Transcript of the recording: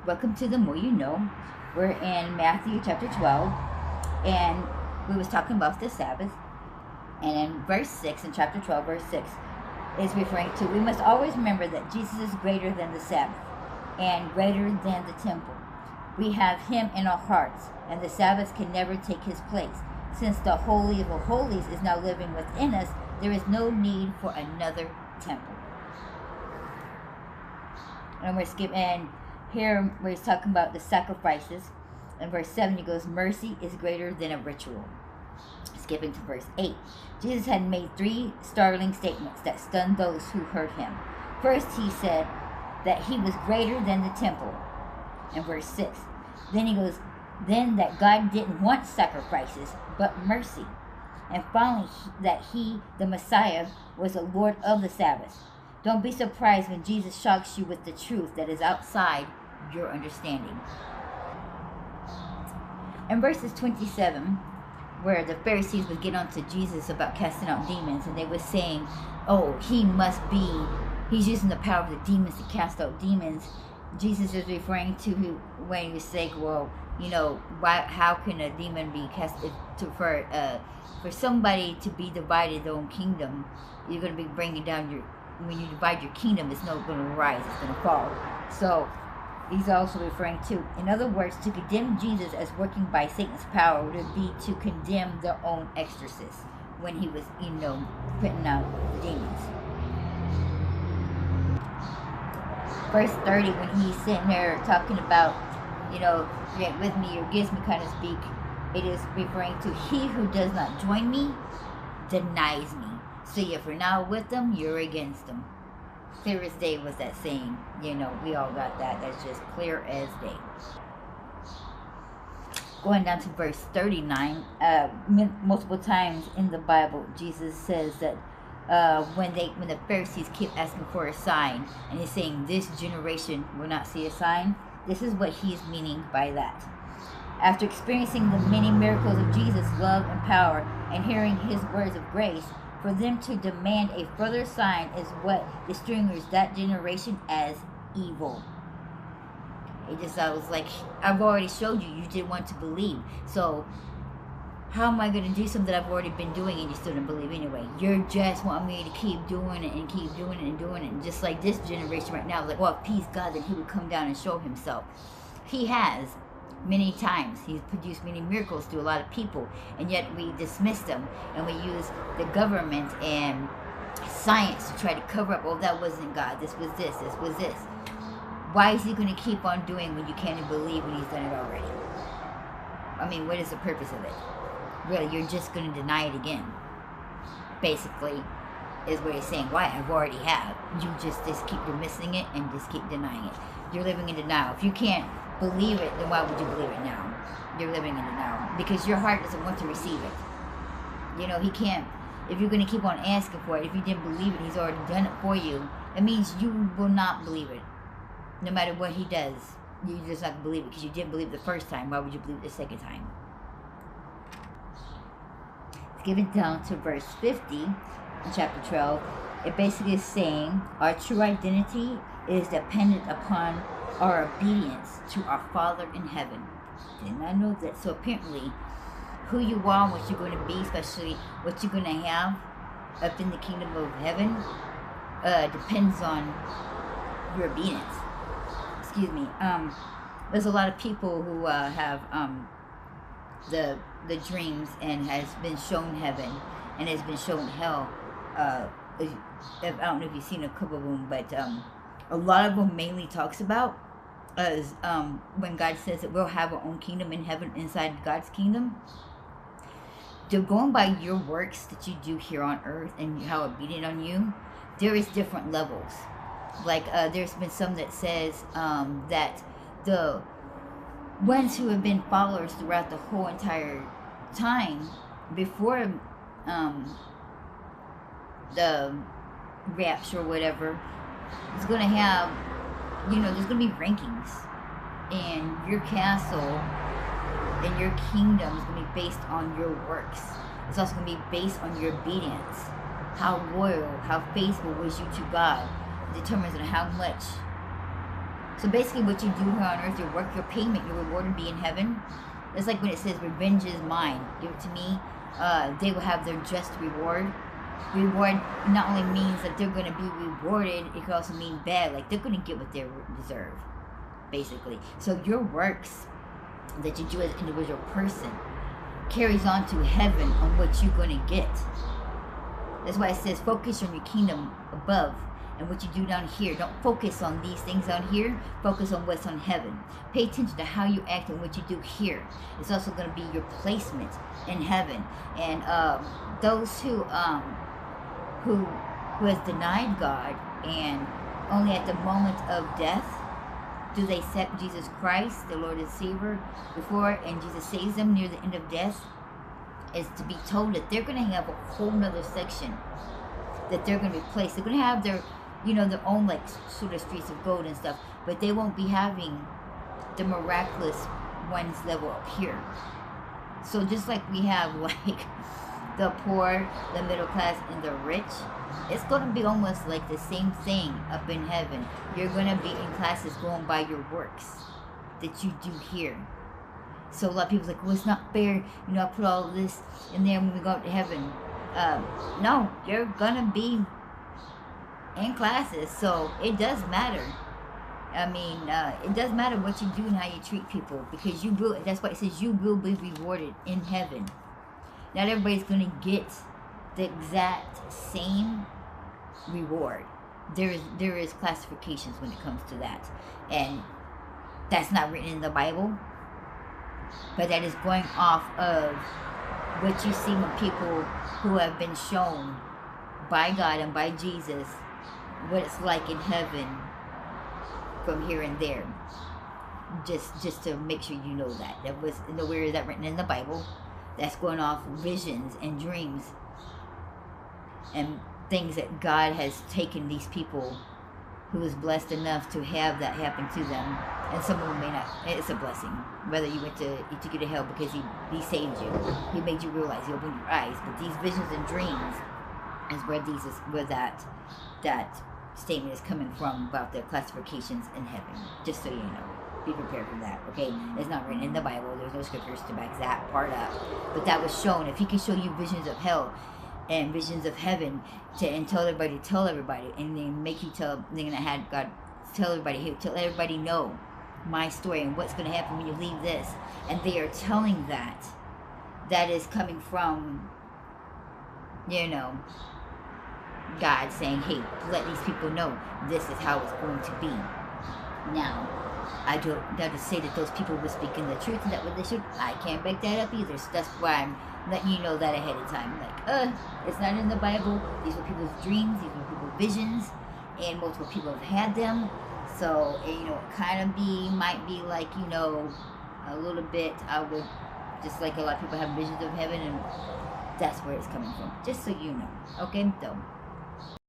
Welcome to The More You Know. We're in Matthew chapter 12, and we was talking about the Sabbath. And in verse 6, in chapter 12, verse 6, is referring to, we must always remember that Jesus is greater than the Sabbath and greater than the temple. We have him in our hearts, and the Sabbath can never take his place. Since the Holy of Holies is now living within us, there is no need for another temple. And we're skipping here where he's talking about the sacrifices. In verse 7 he goes, mercy is greater than a ritual. Skipping to verse 8. Jesus had made 3 startling statements that stunned those who heard him. First he said that he was greater than the temple. In verse 6. Then he goes, then that God didn't want sacrifices, but mercy. And finally, that he, the Messiah, was the Lord of the Sabbath. Don't be surprised when Jesus shocks you with the truth that is outside your understanding. In verses 27, where the Pharisees would get on to Jesus about casting out demons, and they were saying, oh, he's using the power of the demons to cast out demons. Jesus is referring to when he was saying, well, how can a demon be casted for somebody to be divided their own kingdom? You're going to be bringing down when you divide your kingdom, it's not going to rise, it's going to fall. So he's also referring to, in other words, to condemn Jesus as working by Satan's power would be to condemn their own exorcist when he was, putting out the demons. Verse 30, when he's sitting there talking about, drink with me or gives me, kind of speak, it is referring to he who does not join me denies me. So if you're not with them, you're against them. Clear as day was that saying. We all got that. That's just clear as day. Going down to verse 39, multiple times in the Bible, Jesus says that when the Pharisees keep asking for a sign, and he's saying this generation will not see a sign, this is what he's meaning by that. After experiencing the many miracles of Jesus' love and power and hearing his words of grace, for them to demand a further sign is what distinguishes that generation as evil. I was like, I've already showed you, you didn't want to believe. So how am I going to do something that I've already been doing and you still don't believe anyway? You just want me to keep doing it and keep doing it and doing it. And just like this generation right now, like, well, please God that he would come down and show himself. He has. Many times he's produced many miracles through a lot of people, and yet we dismiss them and we use the government and science to try to cover up, oh, that wasn't God, this was this was this. Why is he going to keep on doing when you can't even believe when he's done it already? I mean, what is the purpose of it? Really, you're just going to deny it again, basically, is what he's saying. Why? I've already have. You just keep dismissing it and just keep denying it. You're living in denial. If you can't believe it, then why would you believe it now? You're living in denial because your heart doesn't want to receive it. He can't. If you're going to keep on asking for it, if you didn't believe it, he's already done it for you. It means you will not believe it, no matter what he does. You're just not going to believe it because you didn't believe the first time. Why would you believe it the second time? Let's give it down to verse 50 in chapter 12. It basically is saying our true identity is dependent upon our obedience to our Father in heaven. Didn't I know that? So apparently, who you are, what you're going to be, especially what you're going to have up in the kingdom of heaven, depends on your obedience. Excuse me. There's a lot of people who have the dreams and has been shown heaven and has been shown hell. I don't know if you've seen a couple of them, but a lot of them mainly talks about as when God says that we'll have our own kingdom in heaven inside God's kingdom. They're going by your works that you do here on earth and how obedient on you. There is different levels. Like there's been some that says that the ones who have been followers throughout the whole entire time before the rapture or whatever is going to have, there's going to be rankings, and your castle and your kingdom is going to be based on your works. It's also going to be based on your obedience. How loyal, how faithful was you to God determines on how much So basically what you do here on earth, your work, your payment, your reward will be in heaven. It's like when it says, revenge is mine, give it to me. They will have their just reward. Reward not only means that they're going to be rewarded, it can also mean bad. Like they're going to get what they deserve, basically. So your works that you do as an individual person carries on to heaven on what you're going to get. That's why it says focus on your kingdom above and what you do down here. Don't focus on these things down here. Focus on what's on heaven. Pay attention to how you act and what you do here. It's also going to be your placement in heaven. And those who has denied God and only at the moment of death do they accept Jesus Christ, the Lord and Savior, before and Jesus saves them near the end of death, is to be told that they're going to have a whole nother section that they're going to be placed. They're going to have their, their own like sort of streets of gold and stuff, but they won't be having the miraculous ones level up here. So just like we have like the poor, the middle class, and the rich, it's going to be almost like the same thing up in heaven. You're going to be in classes going by your works that you do here. So a lot of people's like, well, it's not fair, I put all this in there when we go up to heaven. No, you're going to be in classes, so it does matter. I mean, it does matter what you do and how you treat people, because you will, that's why it says you will be rewarded in heaven. Not everybody's going to get the exact same reward. There is classifications when it comes to that. And that's not written in the Bible. But that is going off of what you see when people who have been shown by God and by Jesus what it's like in heaven from here and there. Just to make sure you know that. That was nowhere is that written in the Bible. That's going off visions and dreams and things that God has taken these people who is blessed enough to have that happen to them. And some of them may not. It's a blessing. Whether he took you to hell because he saved you. He made you realize, he opened your eyes. But these visions and dreams is where that statement is coming from about the classifications in heaven. Just so you know. Be prepared for that, okay? It's not written in the Bible. There's no scriptures to back that part up. But that was shown. If he can show you visions of hell and visions of heaven and tell everybody, and then make you tell, they're going to have God tell everybody, hey, tell everybody know my story and what's going to happen when you leave this. And they are telling that. That is coming from, God saying, hey, let these people know this is how it's going to be. Now, I don't have to say that those people were speaking the truth and that what they should. I can't back that up either. So that's why I'm letting you know that ahead of time. Like, it's not in the Bible. These were people's dreams. These were people's visions, and multiple people have had them. So, it kind of might be like, a little bit. I would just like a lot of people have visions of heaven, and that's where it's coming from. Just so you know, okay? So.